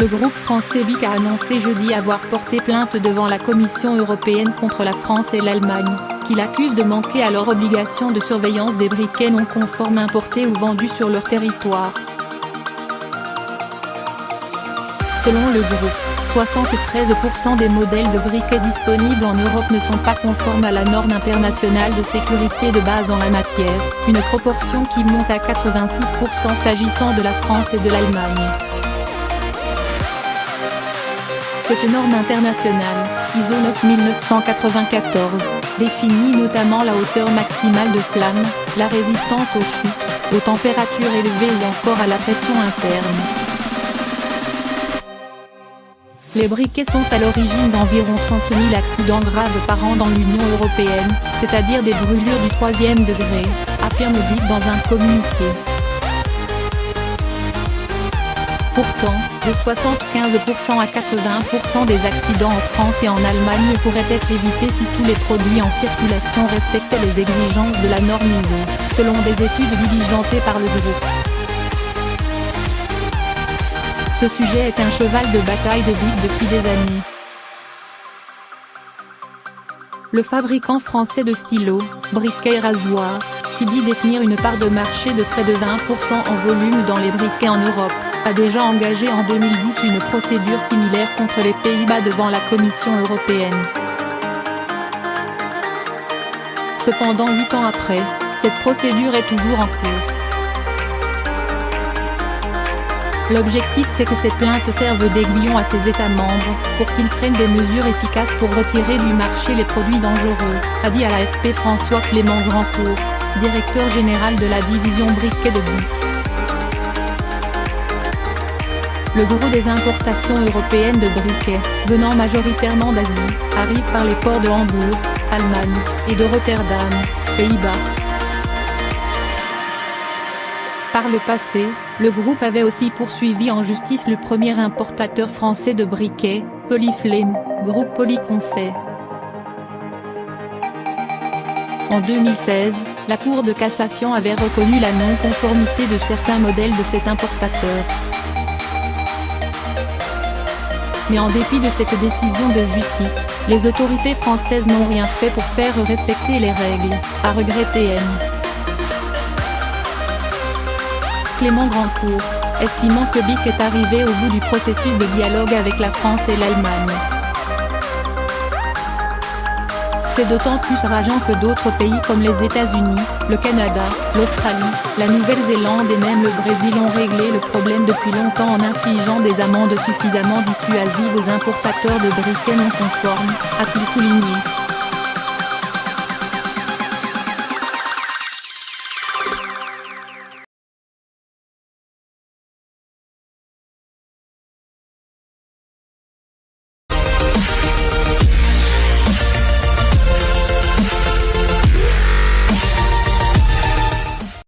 Le groupe français BIC a annoncé jeudi avoir porté plainte devant la Commission européenne contre la France et l'Allemagne, qui l'accusent de manquer à leur obligation de surveillance des briquets non conformes importés ou vendus sur leur territoire. Selon le groupe, 73% des modèles de briquets disponibles en Europe ne sont pas conformes à la norme internationale de sécurité de base en la matière, une proportion qui monte à 86% s'agissant de la France et de l'Allemagne. Cette norme internationale, ISO 9994, définit notamment la hauteur maximale de flamme, la résistance aux chutes, aux températures élevées ou encore à la pression interne. Les briquets sont à l'origine d'environ 30 000 accidents graves par an dans l'Union européenne, c'est-à-dire des brûlures du 3e degré, affirme BIC dans un communiqué. Pourtant, de 75% à 80% des accidents en France et en Allemagne pourraient être évités si tous les produits en circulation respectaient les exigences de la norme ISO, selon des études diligentées par le groupe. Ce sujet est un cheval de bataille de BIC depuis des années. Le fabricant français de stylos, briquets et rasoirs, qui dit détenir une part de marché de près de 20% en volume dans les briquets en Europe, a déjà engagé en 2010 une procédure similaire contre les Pays-Bas devant la Commission européenne. Cependant 8 ans après, cette procédure est toujours en cours. L'objectif c'est que ces plaintes servent d'aiguillon à ces États membres, pour qu'ils prennent des mesures efficaces pour retirer du marché les produits dangereux, a dit à l'AFP François Clément Grandcourt, directeur général de la division briquet de BIC. Le gros des importations européennes de briquets, venant majoritairement d'Asie, arrive par les ports de Hambourg, Allemagne, et de Rotterdam, Pays-Bas. Par le passé, le groupe avait aussi poursuivi en justice le premier importateur français de briquets, Polyflame, groupe Polyconseil. En 2016, la Cour de cassation avait reconnu la non-conformité de certains modèles de cet importateur. Mais en dépit de cette décision de justice, les autorités françaises n'ont rien fait pour faire respecter les règles, a regretté M. Clément Grandcourt, estimant que BIC est arrivé au bout du processus de dialogue avec la France et l'Allemagne. C'est d'autant plus rageant que d'autres pays comme les États-Unis, le Canada, l'Australie, la Nouvelle-Zélande et même le Brésil ont réglé le problème depuis longtemps en infligeant des amendes suffisamment dissuasives aux importateurs de briquets non conformes, a-t-il souligné.